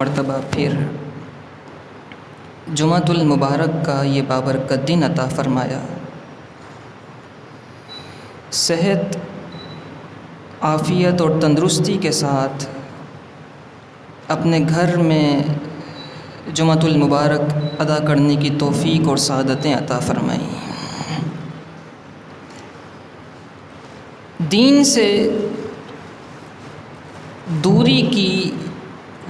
مرتبہ پھر جمعۃ المبارک کا یہ بابرکت دن عطا فرمایا۔ صحت، عافیت اور تندرستی کے ساتھ اپنے گھر میں جمعۃ المبارک ادا کرنے کی توفیق اور سعادتیں عطا فرمائیں۔ دین سے دوری کی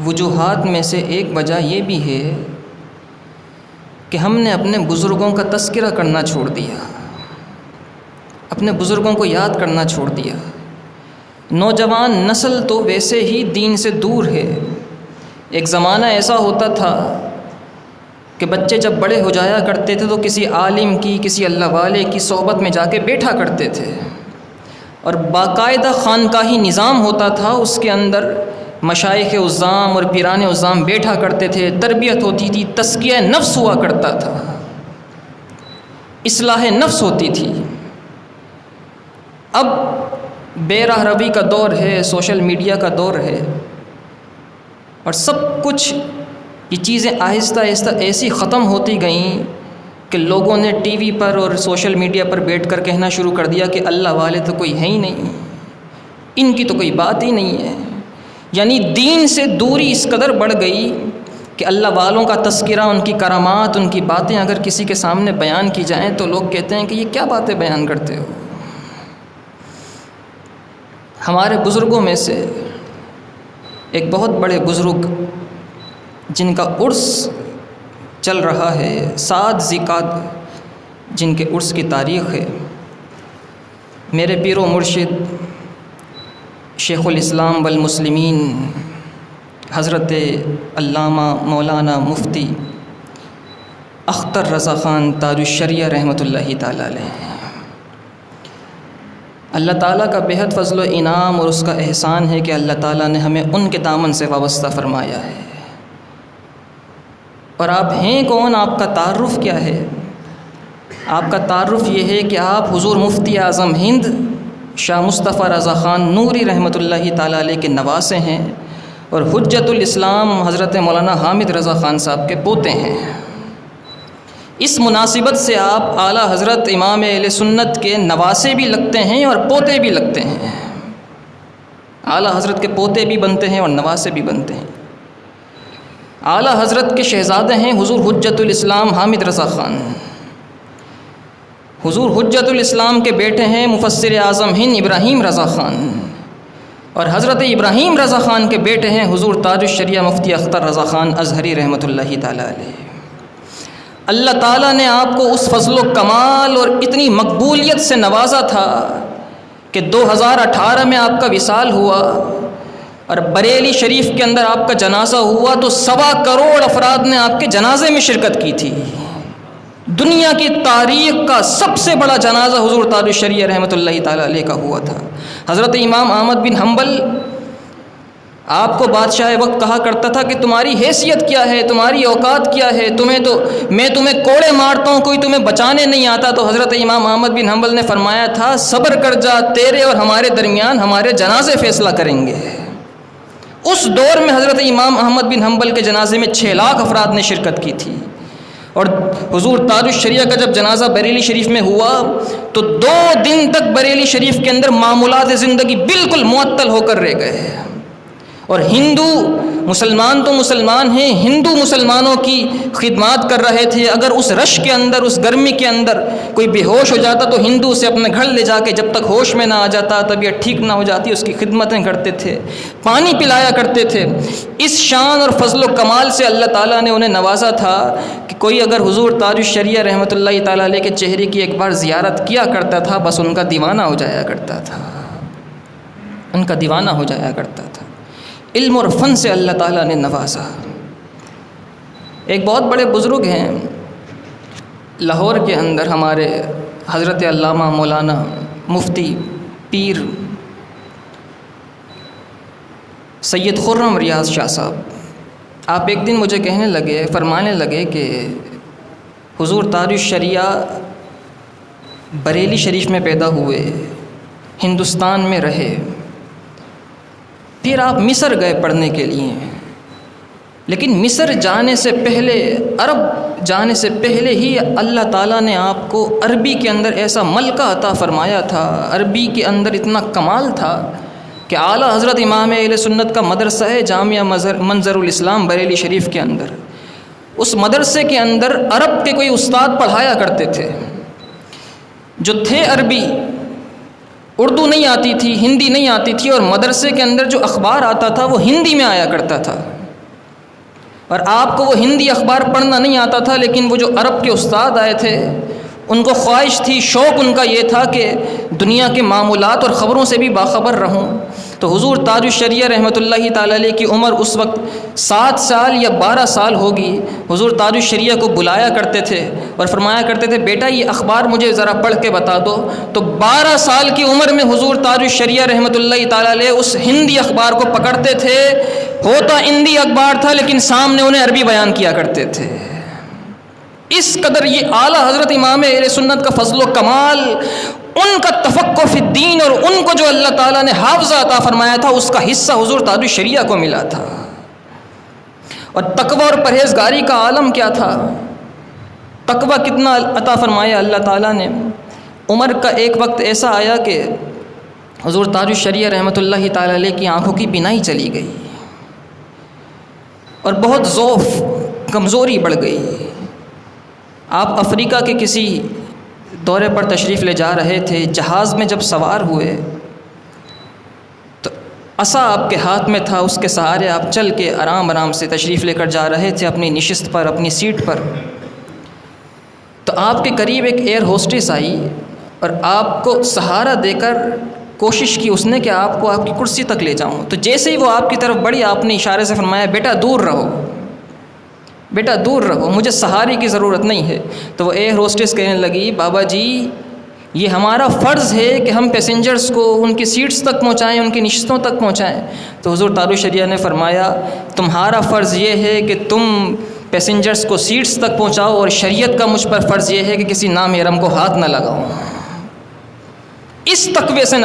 وجوہات میں سے ایک وجہ یہ بھی ہے کہ ہم نے اپنے بزرگوں کا تذکرہ کرنا چھوڑ دیا، اپنے بزرگوں کو یاد کرنا چھوڑ دیا۔ نوجوان نسل تو ویسے ہی دین سے دور ہے۔ ایک زمانہ ایسا ہوتا تھا کہ بچے جب بڑے ہو جایا کرتے تھے تو کسی عالم کی، کسی اللہ والے کی صحبت میں جا کے بیٹھا کرتے تھے، اور باقاعدہ خانقاہی نظام ہوتا تھا، اس کے اندر مشائخ عظام اور پیران عظام بیٹھا کرتے تھے، تربیت ہوتی تھی، تزکیہ نفس ہوا کرتا تھا، اصلاح نفس ہوتی تھی۔ اب بے راہ روی کا دور ہے، سوشل میڈیا کا دور ہے، اور سب کچھ یہ چیزیں آہستہ آہستہ ایسی ختم ہوتی گئیں کہ لوگوں نے ٹی وی پر اور سوشل میڈیا پر بیٹھ کر کہنا شروع کر دیا کہ اللہ والے تو کوئی ہے ہی نہیں، ان کی تو کوئی بات ہی نہیں ہے۔ یعنی دین سے دوری اس قدر بڑھ گئی کہ اللہ والوں کا تذکرہ، ان کی کرامات، ان کی باتیں اگر کسی کے سامنے بیان کی جائیں تو لوگ کہتے ہیں کہ یہ کیا باتیں بیان کرتے ہو۔ ہمارے بزرگوں میں سے ایک بہت بڑے بزرگ جن کا عرس چل رہا ہے، 7 ذی القعدہ جن کے عرس کی تاریخ ہے، میرے پیر و مرشد شیخ الاسلام والمسلمین حضرت علامہ مولانا مفتی اختر رضا خان تاج الشریعہ رحمۃ اللہ تعالیٰ علیہ۔ اللہ تعالیٰ کا بہت فضل و انعام اور اس کا احسان ہے کہ اللہ تعالیٰ نے ہمیں ان کے دامن سے وابستہ فرمایا ہے۔ اور آپ ہیں کون؟ آپ کا تعارف کیا ہے؟ آپ کا تعارف یہ ہے کہ آپ حضور مفتی اعظم ہند شاہ مصطفیٰ رضا خان نوری رحمۃ اللہ تعالیٰ علیہ کے نواسے ہیں، اور حجت الاسلام حضرت مولانا حامد رضا خان صاحب کے پوتے ہیں۔ اس مناسبت سے آپ اعلیٰ حضرت امام اہل سنت کے نواسے بھی لگتے ہیں اور پوتے بھی لگتے ہیں۔ اعلیٰ حضرت کے پوتے بھی بنتے ہیں اور نواسے بھی بنتے ہیں۔ اعلیٰ حضرت کے شہزادے ہیں حضور حجت الاسلام حامد رضا خان۔ حضور حجت الاسلام کے بیٹے ہیں مفسر اعظم ہند ابراہیم رضا خان، اور حضرت ابراہیم رضا خان کے بیٹے ہیں حضور تاج الشریعہ مفتی اختر رضا خان ازہری رحمۃ اللہ تعالیٰ علیہ۔ اللہ تعالیٰ نے آپ کو اس فضل و کمال اور اتنی مقبولیت سے نوازا تھا کہ 2018 میں آپ کا وصال ہوا، اور بریلی شریف کے اندر آپ کا جنازہ ہوا تو 1.25 کروڑ افراد نے آپ کے جنازے میں شرکت کی تھی۔ دنیا کی تاریخ کا سب سے بڑا جنازہ حضور تاج الشریعہ رحمۃ اللہ تعالیٰ علیہ کا ہوا تھا۔ حضرت امام احمد بن حنبل آپ کو بادشاہ وقت کہا کرتا تھا کہ تمہاری حیثیت کیا ہے، تمہاری اوقات کیا ہے، میں تمہیں کوڑے مارتا ہوں، کوئی تمہیں بچانے نہیں آتا۔ تو حضرت امام احمد بن حنبل نے فرمایا تھا صبر کر جا، تیرے اور ہمارے درمیان ہمارے جنازے فیصلہ کریں گے۔ اس دور میں حضرت امام احمد بن حنبل کے جنازے میں 6 لاکھ افراد نے شرکت کی تھی، اور حضور تاج الشریعہ کا جب جنازہ بریلی شریف میں ہوا تو 2 دن تک بریلی شریف کے اندر معمولات زندگی بالکل معطل ہو کر رہ گئے، اور ہندو مسلمان تو مسلمان ہیں، ہندو مسلمانوں کی خدمات کر رہے تھے۔ اگر اس رش کے اندر، اس گرمی کے اندر کوئی بے ہوش ہو جاتا تو ہندو اسے اپنے گھر لے جا کے جب تک ہوش میں نہ آ جاتا، طبیعت ٹھیک نہ ہو جاتی، اس کی خدمتیں کرتے تھے، پانی پلایا کرتے تھے۔ اس شان اور فضل و کمال سے اللہ تعالیٰ نے انہیں نوازا تھا کہ کوئی اگر حضور تاج الشریعہ رحمۃ اللہ تعالیٰ علیہ کے چہرے کی ایک بار زیارت کیا کرتا تھا، بس ان کا دیوانہ ہو جایا کرتا تھا، ان کا دیوانہ ہو جایا کرتا تھا۔ علم اور فن سے اللہ تعالیٰ نے نوازا۔ ایک بہت بڑے بزرگ ہیں لاہور کے اندر، ہمارے حضرت علامہ مولانا مفتی پیر سید خرم ریاض شاہ صاحب، آپ ایک دن مجھے کہنے لگے، فرمانے لگے کہ حضور تاج الشریعہ بریلی شریف میں پیدا ہوئے، ہندوستان میں رہے، پھر آپ مصر گئے پڑھنے کے لیے، لیکن مصر جانے سے پہلے، عرب جانے سے پہلے ہی اللہ تعالیٰ نے آپ کو عربی کے اندر ایسا ملکہ عطا فرمایا تھا، عربی کے اندر اتنا کمال تھا کہ اعلیٰ حضرت امام اہل سنت کا مدرسہ ہے جامعہ منظر الاسلام بریلی شریف کے اندر، اس مدرسے کے اندر عرب کے کوئی استاد پڑھایا کرتے تھے جو تھے عربی، اردو نہیں آتی تھی، ہندی نہیں آتی تھی، اور مدرسے کے اندر جو اخبار آتا تھا وہ ہندی میں آیا کرتا تھا، اور آپ کو وہ ہندی اخبار پڑھنا نہیں آتا تھا، لیکن وہ جو عرب کے استاد آئے تھے ان کو خواہش تھی، شوق ان کا یہ تھا کہ دنیا کے معمولات اور خبروں سے بھی باخبر رہوں۔ تو حضور تاج الشریعہ رحمۃ اللہ تعالیٰ علیہ کی عمر اس وقت 7 سال یا 12 سال ہوگی، حضور تاج الشریعہ کو بلایا کرتے تھے اور فرمایا کرتے تھے بیٹا یہ اخبار مجھے ذرا پڑھ کے بتا دو۔ تو 12 سال کی عمر میں حضور تاج الشریعہ رحمۃ اللہ تعالیٰ علیہ اس ہندی اخبار کو پکڑتے تھے، ہوتا ہندی اخبار تھا لیکن سامنے انہیں عربی بیان کیا کرتے تھے۔ اس قدر یہ اعلیٰ حضرت امام اہل سنت کا فضل و کمال، ان کا تفقہ فی الدین، اور ان کو جو اللہ تعالیٰ نے حافظہ عطا فرمایا تھا اس کا حصہ حضور تاج الشریعہ کو ملا تھا۔ اور تقوی اور پرہیزگاری کا عالم کیا تھا، تقوی کتنا عطا فرمایا اللہ تعالیٰ نے۔ عمر کا ایک وقت ایسا آیا کہ حضور تاج الشریعہ رحمۃ اللہ تعالیٰ علیہ کی آنکھوں کی بینائی چلی گئی اور بہت ضعف، کمزوری بڑھ گئی۔ آپ افریقہ کے کسی دورے پر تشریف لے جا رہے تھے، جہاز میں جب سوار ہوئے تو عصا آپ کے ہاتھ میں تھا، اس کے سہارے آپ چل کے آرام سے تشریف لے کر جا رہے تھے اپنی نشست پر، اپنی سیٹ پر۔ تو آپ کے قریب ایک ایئر ہوسٹس آئی اور آپ کو سہارا دے کر کوشش کی اس نے کہ آپ کو آپ کی کرسی تک لے جاؤں۔ تو جیسے ہی وہ آپ کی طرف بڑھی آپ نے اشارے سے فرمایا بیٹا دور رہو، بیٹا دور رہو، مجھے سہارے کی ضرورت نہیں ہے۔ تو وہ ایئر ہوسٹس کہنے لگی بابا جی یہ ہمارا فرض ہے کہ ہم پیسنجرز کو ان کی سیٹس تک پہنچائیں، ان کی نشستوں تک پہنچائیں۔ تو حضور تاج الشریعہ نے فرمایا تمہارا فرض یہ ہے کہ تم پیسنجرز کو سیٹس تک پہنچاؤ، اور شریعت کا مجھ پر فرض یہ ہے کہ کسی نامحرم کو ہاتھ نہ لگاؤ۔ اس تقوی سے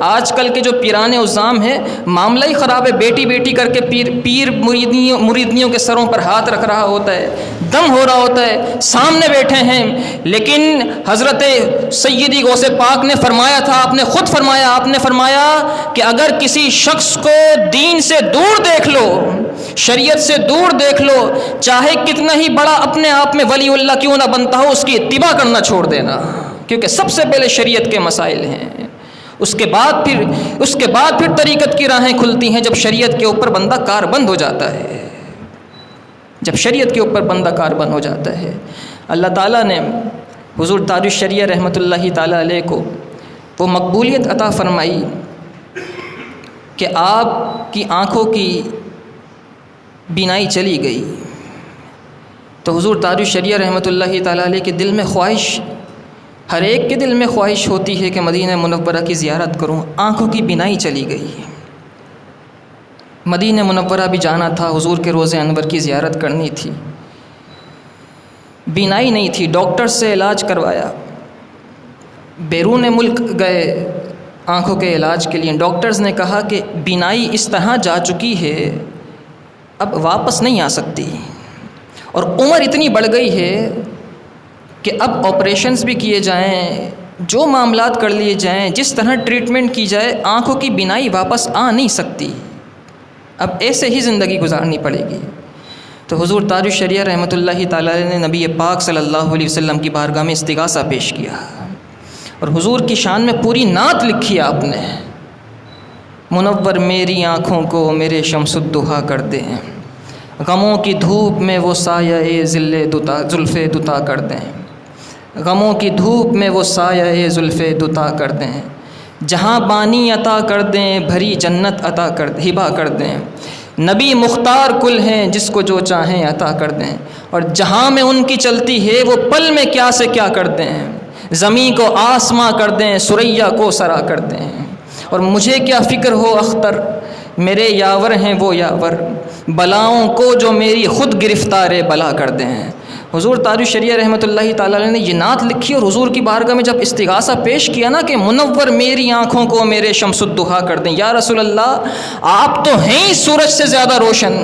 آج کل کے جو پیرانے عظام ہیں معاملہ ہی خراب ہے، بیٹی بیٹی کر کے پیر مریدنیوں کے سروں پر ہاتھ رکھ رہا ہوتا ہے، دم ہو رہا ہوتا ہے، سامنے بیٹھے ہیں۔ لیکن حضرت سیدی غوث پاک نے فرمایا تھا، آپ نے خود فرمایا، آپ نے فرمایا کہ اگر کسی شخص کو دین سے دور دیکھ لو، شریعت سے دور دیکھ لو، چاہے کتنا ہی بڑا اپنے آپ میں ولی اللہ کیوں نہ بنتا ہو، اس کی اتباع کرنا چھوڑ دینا، کیونکہ سب سے پہلے شریعت کے مسائل ہیں، اس کے بعد پھر طریقت کی راہیں کھلتی ہیں جب شریعت کے اوپر بندہ کار بند ہو جاتا ہے، جب شریعت کے اوپر بندہ کار بند ہو جاتا ہے۔ اللہ تعالیٰ نے حضور تاج الشریعہ رحمۃ اللہ تعالیٰ علیہ کو وہ مقبولیت عطا فرمائی کہ آپ کی آنکھوں کی بینائی چلی گئی۔ تو حضور تاج الشریعہ رحمۃ اللہ تعالیٰ علیہ کے دل میں خواہش، ہر ایک کے دل میں خواہش ہوتی ہے کہ مدینہ منورہ کی زیارت کروں، آنکھوں کی بینائی چلی گئی۔ مدینہ منورہ بھی جانا تھا، حضور کے روضہ انور کی زیارت کرنی تھی، بینائی نہیں تھی، ڈاکٹر سے علاج کروایا، بیرون ملک گئے آنکھوں کے علاج کے لیے، ڈاکٹرز نے کہا کہ بینائی اس طرح جا چکی ہے اب واپس نہیں آ سکتی، اور عمر اتنی بڑھ گئی ہے کہ اب آپریشنز بھی کیے جائیں، جو معاملات کر لیے جائیں، جس طرح ٹریٹمنٹ کی جائے، آنکھوں کی بینائی واپس آ نہیں سکتی، اب ایسے ہی زندگی گزارنی پڑے گی۔ تو حضور تاج الشریعہ رحمۃ اللہ تعالیٰ نے نبی پاک صلی اللہ علیہ وسلم کی بارگاہ میں استغاثہ پیش کیا، اور حضور کی شان میں پوری نعت لکھی آپ نے، منور میری آنکھوں کو میرے شمس الضحیٰ کر دیں، غموں کی دھوپ میں وہ سایہ زلف دتا کر دیں، غموں کی دھوپ میں وہ سایہ زلف دتا کر دیں، جہاں بانی عطا کر دیں، بھری جنت عطا کر ہبا کر دیں، نبی مختار کل ہیں جس کو جو چاہیں عطا کر دیں، اور جہاں میں ان کی چلتی ہے وہ پل میں کیا سے کیا کر دیں، زمیں کو آسماں کر دیں، سریا کو سرا کر دیں، اور مجھے کیا فکر ہو اختر میرے یاور ہیں وہ یاور، بلاؤں کو جو میری خود گرفتار بلا کر دیں۔ حضور تاج الشریعہ رحمۃ اللہ تعالیٰ علیہ نے یہ نعت لکھی اور حضور کی بارگاہ میں جب استغاثہ پیش کیا نا کہ منور میری آنکھوں کو میرے شمس الضحیٰ کر دیں، یا رسول اللہ آپ تو ہیں ہی سورج سے زیادہ روشن،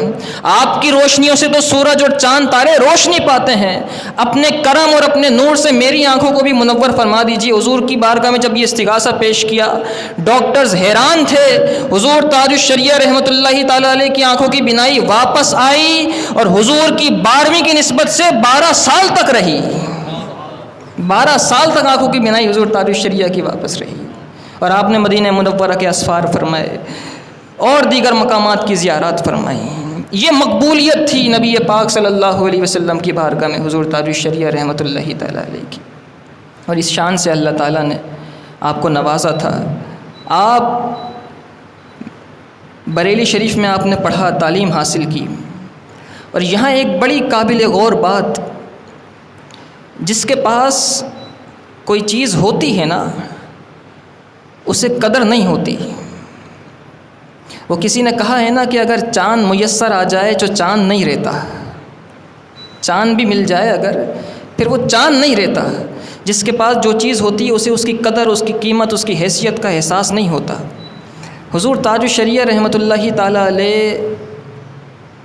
آپ کی روشنیوں سے تو سورج اور چاند تارے روشنی پاتے ہیں، اپنے کرم اور اپنے نور سے میری آنکھوں کو بھی منور فرما دیجیے۔ حضور کی بارگاہ میں جب یہ استغاثہ پیش کیا، ڈاکٹرز حیران تھے، حضور تاج الشریعہ رحمۃ اللہ تعالیٰ علیہ کی آنکھوں کی بینائی واپس آئی اور حضور کی 12ویں کی نسبت سے 12 سال تک رہی، 12 سال تک آنکھوں کی بینائی حضور تاج الشریعہ کی واپس رہی، اور آپ نے مدینہ منورہ کے اسفار فرمائے اور دیگر مقامات کی زیارات فرمائی۔ یہ مقبولیت تھی نبی پاک صلی اللہ علیہ وسلم کی بارگاہ میں حضور تاج الشریعہ رحمۃ اللہ تعالیٰ علیہ کی، اور اس شان سے اللہ تعالیٰ نے آپ کو نوازا تھا۔ آپ بریلی شریف میں آپ نے پڑھا، تعلیم حاصل کی، اور یہاں ایک بڑی قابل غور بات، جس کے پاس کوئی چیز ہوتی ہے نا اسے قدر نہیں ہوتی۔ وہ کسی نے کہا ہے نا کہ اگر چاند میسر آ جائے جو چاند نہیں رہتا، چاند بھی مل جائے اگر پھر وہ چاند نہیں رہتا۔ جس کے پاس جو چیز ہوتی ہے اسے اس کی قدر، اس کی قیمت، اس کی حیثیت کا احساس نہیں ہوتا۔ حضور تاج الشریعہ رحمۃ اللہ تعالیٰ علیہ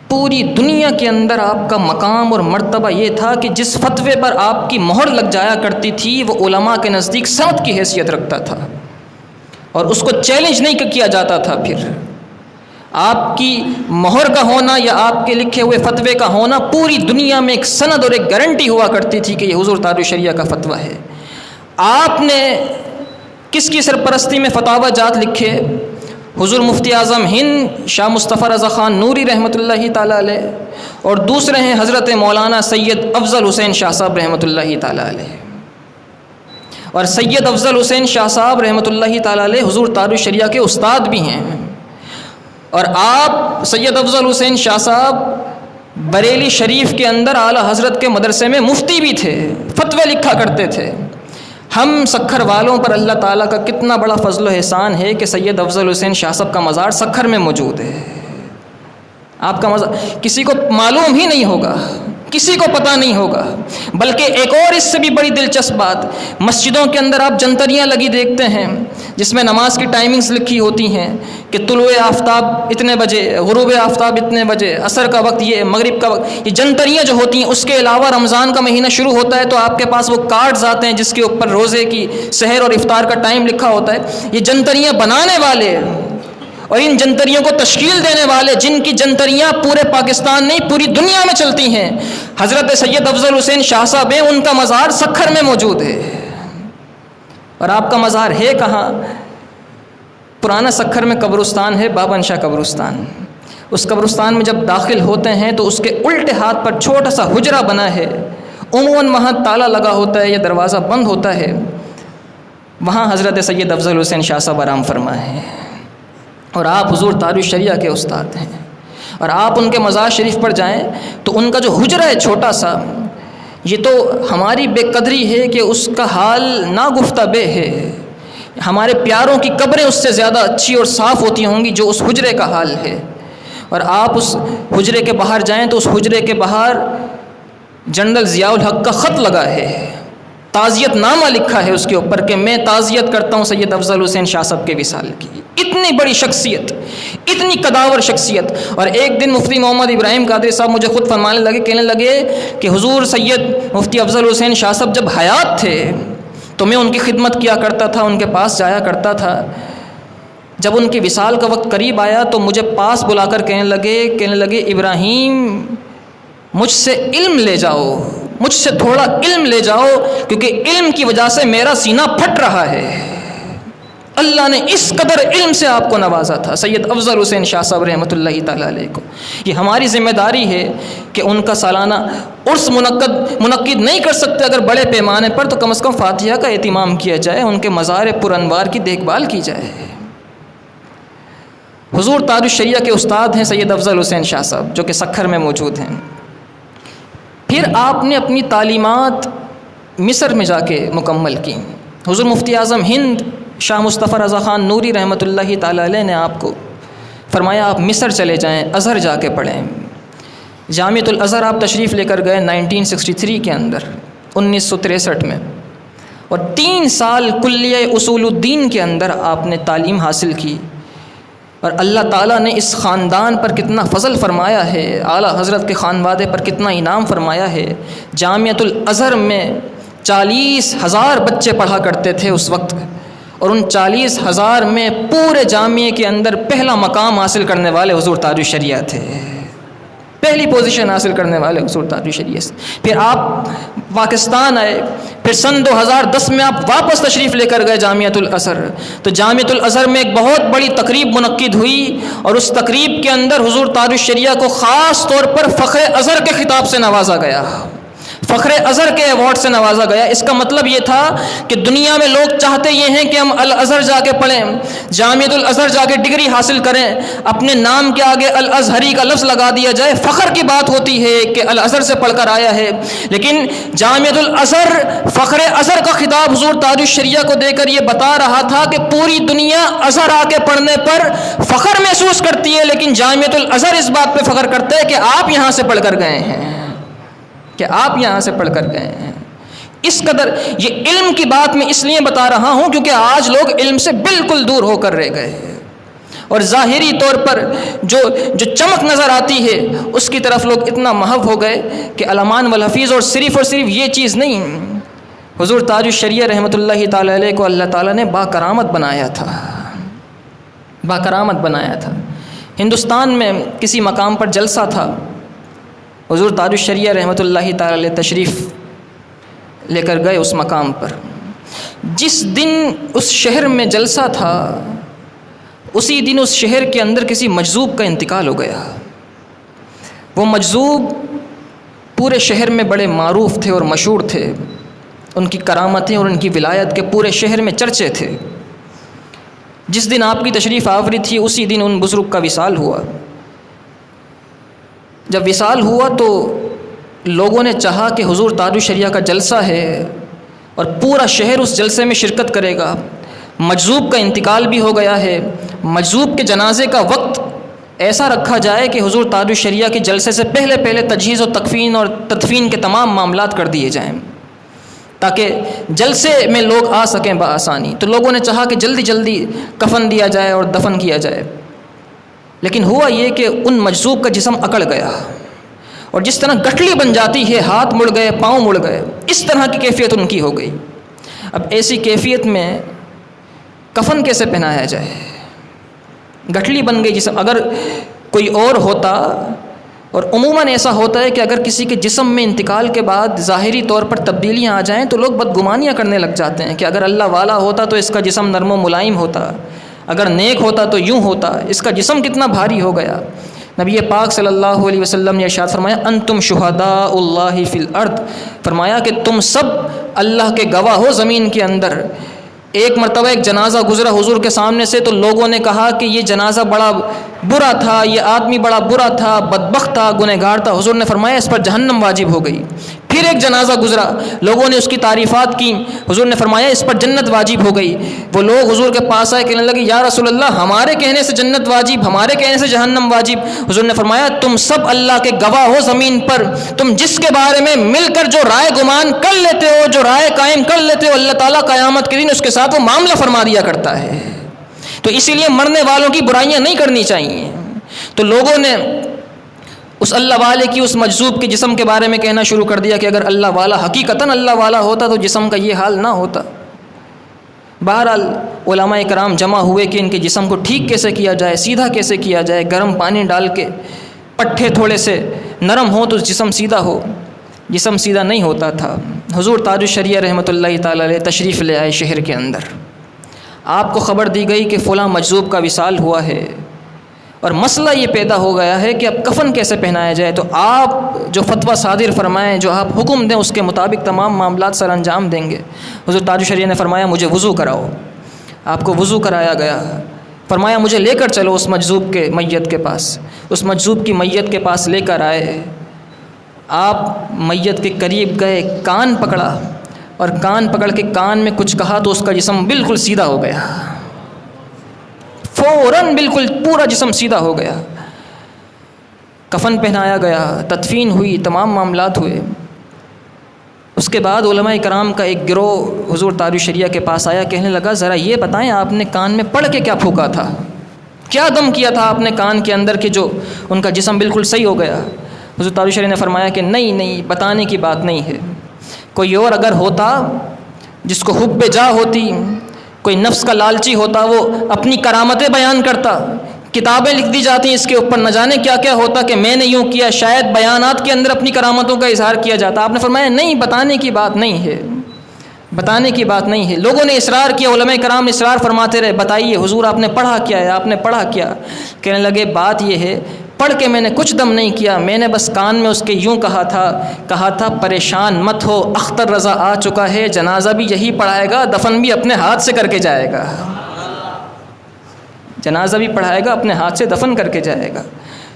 پوری دنیا کے اندر آپ کا مقام اور مرتبہ یہ تھا کہ جس فتوے پر آپ کی مہر لگ جایا کرتی تھی وہ علماء کے نزدیک سند کی حیثیت رکھتا تھا، اور اس کو چیلنج نہیں کیا جاتا تھا۔ پھر آپ کی مہر کا ہونا یا آپ کے لکھے ہوئے فتوے کا ہونا پوری دنیا میں ایک سند اور ایک گارنٹی ہوا کرتی تھی کہ یہ حضور تاج الشریعہ کا فتویٰ ہے۔ آپ نے کس کی سرپرستی میں فتاوی جات لکھے؟ حضور مفتی اعظم ہند شاہ مصطفیٰ رضا خان نوری رحمۃ اللہ تعالیٰ علیہ، اور دوسرے ہیں حضرت مولانا سید افضل حسین شاہ صاحب رحمۃ اللہ تعالیٰ علیہ۔ اور سید افضل حسین شاہ صاحب رحمۃ اللہ تعالیٰ علیہ حضور تاج الشریعہ کے استاد بھی ہیں، اور آپ سید افضل حسین شاہ صاحب بریلی شریف کے اندر اعلیٰ حضرت کے مدرسے میں مفتی بھی تھے، فتوے لکھا کرتے تھے۔ ہم سکھر والوں پر اللہ تعالیٰ کا کتنا بڑا فضل و احسان ہے کہ سید افضل حسین شاہ صاحب کا مزار سکھر میں موجود ہے۔ آپ کا مزار کسی کو معلوم ہی نہیں ہوگا، کسی کو پتہ نہیں ہوگا۔ بلکہ ایک اور اس سے بھی بڑی دلچسپ بات، مسجدوں کے اندر آپ جنتریاں لگی دیکھتے ہیں جس میں نماز کی ٹائمنگز لکھی ہوتی ہیں کہ طلوع آفتاب اتنے بجے، غروب آفتاب اتنے بجے، عصر کا وقت یہ، مغرب کا وقت، یہ جنتریاں جو ہوتی ہیں۔ اس کے علاوہ رمضان کا مہینہ شروع ہوتا ہے تو آپ کے پاس وہ کارڈز آتے ہیں جس کے اوپر روزے کی سحر اور افطار کا ٹائم لکھا ہوتا ہے۔ یہ جنتریاں بنانے والے اور ان جنتریوں کو تشکیل دینے والے، جن کی جنتریاں پورے پاکستان نہیں پوری دنیا میں چلتی ہیں، حضرت سید افضل حسین شاہ صاحب ہیں، ان کا مزار سکھر میں موجود ہے۔ اور آپ کا مزار ہے کہاں؟ پرانا سکھر میں قبرستان ہے، بابا شاہ قبرستان۔ اس قبرستان میں جب داخل ہوتے ہیں تو اس کے الٹے ہاتھ پر چھوٹا سا حجرہ بنا ہے، عموماً وہاں تالا لگا ہوتا ہے یا دروازہ بند ہوتا ہے، وہاں حضرت سید افضل حسین شاہ صاحب آرام فرما ہے، اور آپ حضور تاج الشریعہ کے استاد ہیں۔ اور آپ ان کے مزار شریف پر جائیں تو ان کا جو حجرہ ہے چھوٹا سا، یہ تو ہماری بے قدری ہے کہ اس کا حال ناگفتہ بے ہے۔ ہمارے پیاروں کی قبریں اس سے زیادہ اچھی اور صاف ہوتی ہوں گی جو اس حجرے کا حال ہے۔ اور آپ اس حجرے کے باہر جائیں تو اس حجرے کے باہر جنرل ضیاء الحق کا خط لگا ہے، تعزیت نامہ لکھا ہے اس کے اوپر کہ میں تعزیت کرتا ہوں سید افضل حسین شاہ صاحب کے وصال کی۔ اتنی بڑی شخصیت، اتنی قداور شخصیت۔ اور ایک دن مفتی محمد ابراہیم قادری صاحب مجھے خود فرمانے لگے، کہنے لگے کہ حضور سید مفتی افضل حسین شاہ صاحب جب حیات تھے تو میں ان کی خدمت کیا کرتا تھا، ان کے پاس جایا کرتا تھا۔ جب ان کے وصال کا وقت قریب آیا تو مجھے پاس بلا کر کہنے لگے ابراہیم مجھ سے علم لے جاؤ، مجھ سے تھوڑا علم لے جاؤ، کیونکہ علم کی وجہ سے میرا سینہ پھٹ رہا ہے۔ اللہ نے اس قدر علم سے آپ کو نوازا تھا سید افضل حسین شاہ صاحب رحمۃ اللہ تعالیٰ علیہ کو۔ یہ ہماری ذمہ داری ہے کہ ان کا سالانہ عرس منعقد نہیں کر سکتے اگر بڑے پیمانے پر، تو کم از کم فاتحہ کا اہتمام کیا جائے، ان کے مزار پر انوار کی دیکھ بھال کی جائے۔ حضور تاج الشریعہ کے استاد ہیں سید افضل حسین شاہ صاحب جو کہ سکھر میں موجود ہیں۔ پھر آپ نے اپنی تعلیمات مصر میں جا کے مکمل کی۔ حضور مفتی اعظم ہند شاہ مصطفیٰ رضا خان نوری رحمۃ اللہ تعالیٰ علیہ نے آپ کو فرمایا آپ مصر چلے جائیں، ازہر جا کے پڑھیں۔ جامعۃ الازہر آپ تشریف لے کر گئے 1963 کے اندر، 1963 میں، اور 3 سال کلیہ اصول الدین کے اندر آپ نے تعلیم حاصل کی، اور اللہ تعالیٰ نے اس خاندان پر کتنا فضل فرمایا ہے، اعلیٰ حضرت کے خانوادے پر کتنا انعام فرمایا ہے۔ جامعۃ الازہر میں 40,000 بچے پڑھا کرتے تھے اس وقت، اور ان 40,000 میں پورے جامعے کے اندر پہلا مقام حاصل کرنے والے حضور تاج الشریعہ تھے، پہلی پوزیشن حاصل کرنے والے حضور تاج الشریعہ سے۔ پھر آپ پاکستان آئے، پھر سن 2010 میں آپ واپس تشریف لے کر گئے جامعۃ الازہر، تو جامعۃ الازہر میں ایک بہت بڑی تقریب منعقد ہوئی، اور اس تقریب کے اندر حضور تاج الشریعہ کو خاص طور پر فخر ازہر کے خطاب سے نوازا گیا، فخر ازہر کے ایوارڈ سے نوازا گیا۔ اس کا مطلب یہ تھا کہ دنیا میں لوگ چاہتے یہ ہیں کہ ہم الازہر جا کے پڑھیں، جامعۃ الازہر جا کے ڈگری حاصل کریں، اپنے نام کے آگے الازہری کا لفظ لگا دیا جائے، فخر کی بات ہوتی ہے کہ الازہر سے پڑھ کر آیا ہے۔ لیکن جامعۃ الازہر فخر ازہر کا خطاب حضور تاج الشریعہ کو دے کر یہ بتا رہا تھا کہ پوری دنیا ازہر آ کے پڑھنے پر فخر محسوس کرتی ہے، لیکن جامعۃ الازہر اس بات پہ فخر کرتے ہیں کہ آپ یہاں سے پڑھ کر گئے ہیں، کہ آپ یہاں سے پڑھ کر گئے ہیں۔ اس قدر یہ علم کی بات میں اس لیے بتا رہا ہوں کیونکہ آج لوگ علم سے بالکل دور ہو کر رہ گئے ہیں، اور ظاہری طور پر جو چمک نظر آتی ہے اس کی طرف لوگ اتنا محو ہو گئے کہ علمان والحفیظ، اور صرف یہ چیز نہیں، حضور تاج الشریعہ رحمۃ اللہ تعالی علیہ کو اللہ تعالیٰ نے باکرامت بنایا تھا، باکرامت بنایا تھا۔ ہندوستان میں کسی مقام پر جلسہ تھا، حضور تاج الشریعہ رحمۃ اللہ تعالی علیہ تشریف لے کر گئے اس مقام پر۔ جس دن اس شہر میں جلسہ تھا، اسی دن اس شہر کے اندر کسی مجذوب کا انتقال ہو گیا۔ وہ مجذوب پورے شہر میں بڑے معروف تھے اور مشہور تھے، ان کی کرامتیں اور ان کی ولایت کے پورے شہر میں چرچے تھے۔ جس دن آپ کی تشریف آوری تھی اسی دن ان بزرگ کا وصال ہوا۔ جب وصال ہوا تو لوگوں نے چاہا کہ حضور تاج الشریعہ کا جلسہ ہے اور پورا شہر اس جلسے میں شرکت کرے گا، مجذوب کا انتقال بھی ہو گیا ہے، مجذوب کے جنازے کا وقت ایسا رکھا جائے کہ حضور تاج الشریعہ کے جلسے سے پہلے تجہیز و تکفین اور تدفین کے تمام معاملات کر دیے جائیں تاکہ جلسے میں لوگ آ سکیں بآسانی۔ تو لوگوں نے چاہا کہ جلدی کفن دیا جائے اور دفن کیا جائے، لیکن ہوا یہ کہ ان مجذوب کا جسم اکڑ گیا، اور جس طرح گٹھلی بن جاتی ہے، ہاتھ مڑ گئے، پاؤں مڑ گئے، اس طرح کی کیفیت ان کی ہو گئی۔ اب ایسی کیفیت میں کفن کیسے پہنایا جائے؟ گٹھلی بن گئی جسم۔ اگر کوئی اور ہوتا، اور عموماً ایسا ہوتا ہے کہ اگر کسی کے جسم میں انتقال کے بعد ظاہری طور پر تبدیلیاں آ جائیں تو لوگ بدگمانیاں کرنے لگ جاتے ہیں کہ اگر اللہ والا ہوتا تو اس کا جسم نرم و ملائم ہوتا، اگر نیک ہوتا تو یوں ہوتا، اس کا جسم کتنا بھاری ہو گیا۔ نبی پاک صلی اللہ علیہ وسلم نے ارشاد فرمایا انتم شہداء اللہ فی الارض، فرمایا کہ تم سب اللہ کے گواہ ہو زمین کے اندر۔ ایک مرتبہ ایک جنازہ گزرا حضور کے سامنے سے، تو لوگوں نے کہا کہ یہ جنازہ بڑا برا تھا، یہ آدمی بڑا برا تھا، بدبخت تھا، گنہگار تھا۔ حضور نے فرمایا اس پر جہنم واجب ہو گئی۔ پھر ایک جنازہ گزرا، لوگوں نے اس کی تعریفات کی، حضور نے فرمایا اس پر جنت واجب ہو گئی۔ وہ لوگ حضور کے پاس آئے، کہنے لگے یا رسول اللہ ہمارے کہنے سے جنت واجب، ہمارے کہنے سے جہنم واجب۔ حضور نے فرمایا تم سب اللہ کے گواہ ہو زمین پر، تم جس کے بارے میں مل کر جو رائے گمان کر لیتے ہو، جو رائے قائم کر لیتے ہو، اللہ تعالیٰ قیامت کے دن اس کے ساتھ وہ معاملہ فرما دیا کرتا ہے۔ تو اسی لیے مرنے والوں کی برائیاں نہیں کرنی چاہیے۔ تو لوگوں نے اس اللہ والے کی اس مجذوب کے جسم کے بارے میں کہنا شروع کر دیا کہ اگر اللہ والا حقیقتاً اللہ والا ہوتا تو جسم کا یہ حال نہ ہوتا۔ بہرحال علماء کرام جمع ہوئے کہ ان کے جسم کو ٹھیک کیسے کیا جائے، سیدھا کیسے کیا جائے، گرم پانی ڈال کے پٹھے تھوڑے سے نرم ہوں تو جسم سیدھا ہو۔ جسم سیدھا نہیں ہوتا تھا۔ حضور تاج الشریعہ رحمۃ اللہ تعالی علیہ تشریف لے آئے شہر کے اندر، آپ کو خبر دی گئی کہ فلاں مجذوب کا وصال ہوا ہے، اور مسئلہ یہ پیدا ہو گیا ہے کہ اب کفن کیسے پہنایا جائے۔ تو آپ جو فتویٰ صادر فرمائیں، جو آپ حکم دیں، اس کے مطابق تمام معاملات سر انجام دیں گے۔ حضور تاج الشریعہ نے فرمایا مجھے وضو کراؤ۔ آپ کو وضو کرایا گیا، فرمایا مجھے لے کر چلو اس مجذوب کے میت کے پاس۔ اس مجذوب کی میت کے پاس لے کر آئے، آپ میت کے قریب گئے، کان پکڑا، اور کان پکڑ کے کان میں کچھ کہا تو اس کا جسم بالکل سیدھا ہو گیا، فوراً بالکل پورا جسم سیدھا ہو گیا۔ کفن پہنایا گیا، تدفین ہوئی، تمام معاملات ہوئے۔ اس کے بعد علماء کرام کا ایک گروہ حضور تاج الشریعہ کے پاس آیا، کہنے لگا ذرا یہ بتائیں آپ نے کان میں پڑھ کے کیا پھونکا تھا، کیا دم کیا تھا آپ نے کان کے اندر کہ جو ان کا جسم بالکل صحیح ہو گیا؟ حضور تاج الشریعہ نے فرمایا کہ نہیں بتانے کی بات نہیں ہے، کوئی اور اگر ہوتا جس کو حب جاہ ہوتی، کوئی نفس کا لالچی ہوتا، وہ اپنی کرامتیں بیان کرتا، کتابیں لکھ دی جاتی اس کے اوپر، نہ جانے کیا کیا ہوتا کہ میں نے یوں کیا، شاید بیانات کے اندر اپنی کرامتوں کا اظہار کیا جاتا۔ آپ نے فرمایا نہیں، بتانے کی بات نہیں ہے، بتانے کی بات نہیں ہے۔ لوگوں نے اصرار کیا، علماء کرام نے اصرار فرماتے رہے، بتائیے حضور آپ نے پڑھا کیا ہے، آپ نے پڑھا کیا؟ کہنے لگے بات یہ ہے، پڑھ کے میں نے کچھ دم نہیں کیا، میں نے بس کان میں اس کے یوں کہا تھا پریشان مت ہو، اختر رضا آ چکا ہے، جنازہ بھی یہی پڑھائے گا، دفن بھی اپنے ہاتھ سے کر کے جائے گا، جنازہ بھی پڑھائے گا، اپنے ہاتھ سے دفن کر کے جائے گا۔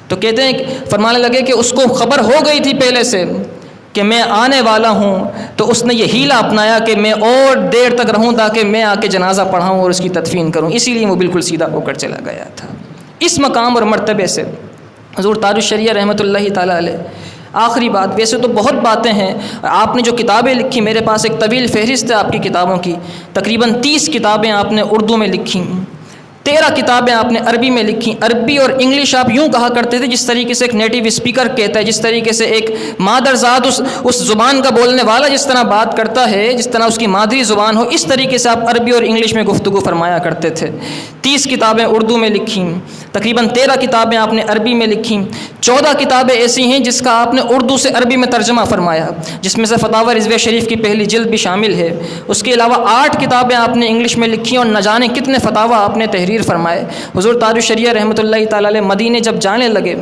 تو کہتے ہیں فرمانے لگے کہ اس کو خبر ہو گئی تھی پہلے سے کہ میں آنے والا ہوں، تو اس نے یہ حیلہ اپنایا کہ میں اور دیر تک رہوں تاکہ میں آ کے جنازہ پڑھاؤں اور اس کی تدفین کروں، اسی لیے وہ بالکل سیدھا ہو کر چلا گیا تھا۔ اس مقام اور مرتبے سے حضور تاج الشریعہ رحمۃ اللہ تعالیٰ علیہ، آخری بات، ویسے تو بہت باتیں ہیں، آپ نے جو کتابیں لکھی، میرے پاس ایک طویل فہرست ہے آپ کی کتابوں کی، تقریباً 30 کتابیں آپ نے اردو میں لکھی، 13 کتابیں آپ نے عربی میں لکھی۔ عربی اور انگلش آپ یوں کہا کرتے تھے جس طریقے سے ایک نیٹیو اسپیکر کہتا ہے، جس طریقے سے ایک مادر ذات اس زبان کا بولنے والا جس طرح بات کرتا ہے، جس طرح اس کی مادری زبان ہو، اس طریقے سے آپ عربی اور انگلش میں گفتگو فرمایا کرتے تھے۔ 30 کتابیں اردو میں لکھیں، تقریباً 13 کتابیں آپ نے عربی میں لکھیں، 14 کتابیں ایسی ہیں جس کا آپ نے اردو سے عربی میں ترجمہ فرمایا، جس میں سے فتاوی رضویہ شریف کی پہلی جلد بھی شامل ہے۔ اس کے علاوہ 8 کتابیں آپ نے انگلش میں لکھی اور نہ جانے کتنے فتاوی آپ نے تحریر فرمائے۔ حضور تاج الشریعہ رحمۃ اللہ تعالیٰ علیہ مدینے جب جانے لگے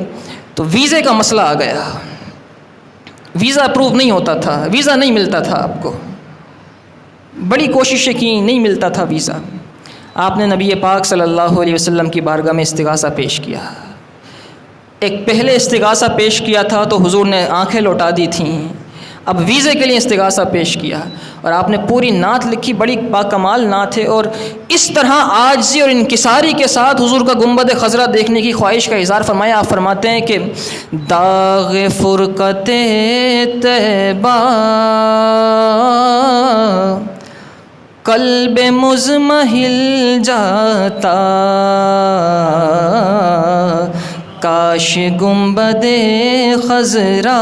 تو ویزے کا مسئلہ آ گیا، ویزا اپروو نہیں ہوتا تھا، ویزا نہیں ملتا تھا، آپ کو بڑی کوششیں کی، نہیں ملتا تھا ویزا۔ آپ نے نبی پاک صلی اللہ علیہ وسلم کی بارگاہ میں استغاثہ پیش کیا۔ ایک پہلے استغاثہ پیش کیا تھا تو حضور نے آنکھیں لوٹا دی تھیں، اب ویزے کے لیے استغاثہ پیش کیا اور آپ نے پوری نعت لکھی، بڑی باکمال نعت ہے، اور اس طرح عاجزی اور انکساری کے ساتھ حضور کا گنبد خضرا دیکھنے کی خواہش کا اظہار فرمایا۔ آپ فرماتے ہیں کہ داغ فرقت طیبہ قلب مضمحل جاتا، کاش گنبد خضرا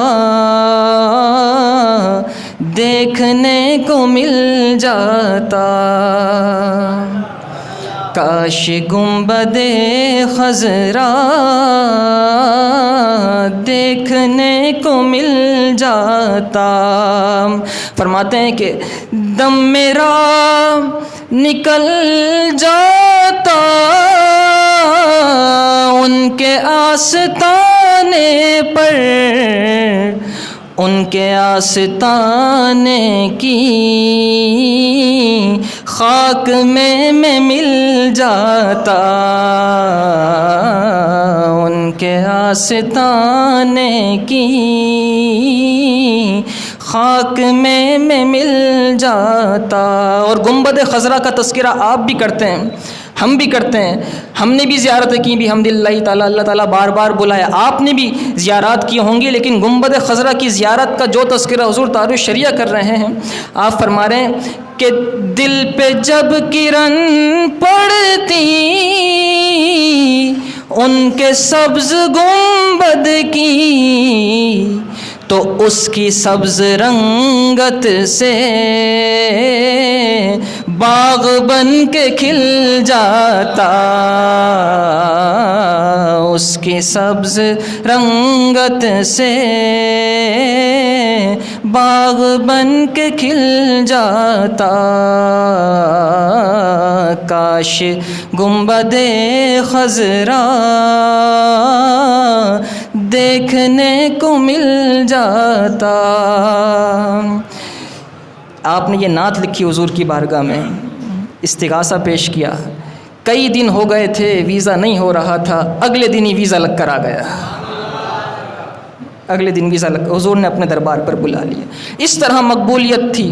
دیکھنے کو مل جاتا، کاش گنبد خضرا دیکھنے کو مل جاتا۔ فرماتے ہیں کہ دم میرا نکل جاتا ان کے آستانے پر، ان کے آستانے کی خاک میں مل جاتا، ان کے آستانے کی خاک میں مل جاتا۔ اور گنبد خضرا کا تذکرہ آپ بھی کرتے ہیں، ہم بھی کرتے ہیں، ہم نے بھی زیارتیں کی بھی الحمدللہ تعالیٰ، اللہ تعالیٰ بار بار بلایا، آپ نے بھی زیارات کی ہوں گی، لیکن گنبد خضرا کی زیارت کا جو تذکرہ حضور تاج الشریعہ کر رہے ہیں، آپ فرما رہے ہیں کہ دل پہ جب کرن پڑتی ان کے سبز گنبد کی، تو اس کی سبز رنگت سے باغ بن کے کھل جاتا، اس کی سبز رنگت سے باغ بن کے کھل جاتا، کاش گنبد خضرا دیکھنے کو مل جاتا۔ آپ نے یہ نعت لکھی حضور کی بارگاہ میں، استغاثہ پیش کیا، کئی دن ہو گئے تھے ویزا نہیں ہو رہا تھا، اگلے دن ہی ویزا لگ کر آ گیا، اگلے دن ویزا لگ، حضور نے اپنے دربار پر بلا لیا۔ اس طرح مقبولیت تھی۔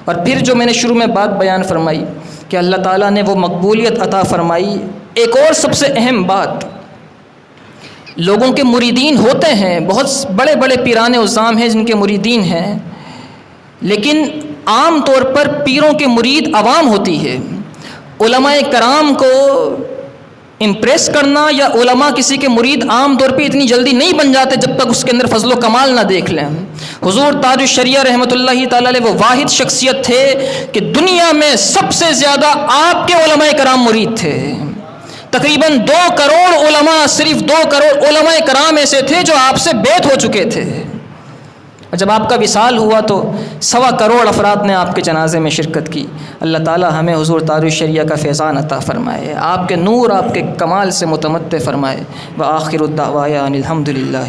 اور پھر جو میں نے شروع میں بات بیان فرمائی کہ اللہ تعالیٰ نے وہ مقبولیت عطا فرمائی، ایک اور سب سے اہم بات لوگوں کے مریدین ہوتے ہیں، بہت بڑے بڑے پیران عظام ہیں جن کے مریدین ہیں، لیکن عام طور پر پیروں کے مرید عوام ہوتی ہے۔ علماء کرام کو امپریس کرنا یا علماء کسی کے مرید عام طور پہ اتنی جلدی نہیں بن جاتے جب تک اس کے اندر فضل و کمال نہ دیکھ لیں۔ حضور تاج الشریعہ رحمۃ اللہ تعالیٰ علیہ وہ واحد شخصیت تھے کہ دنیا میں سب سے زیادہ آپ کے علماء کرام مرید تھے۔ تقریباً 2 کروڑ علماء، صرف 2 کروڑ علماء کرام ایسے تھے جو آپ سے بیعت ہو چکے تھے، اور جب آپ کا وصال ہوا تو 1.25 کروڑ افراد نے آپ کے جنازے میں شرکت کی۔ اللہ تعالی ہمیں حضور تاج الشریعہ کا فیضان عطا فرمائے، آپ کے نور، آپ کے کمال سے متمتع فرمائے۔ وآخر الدعوانا الحمد للہ۔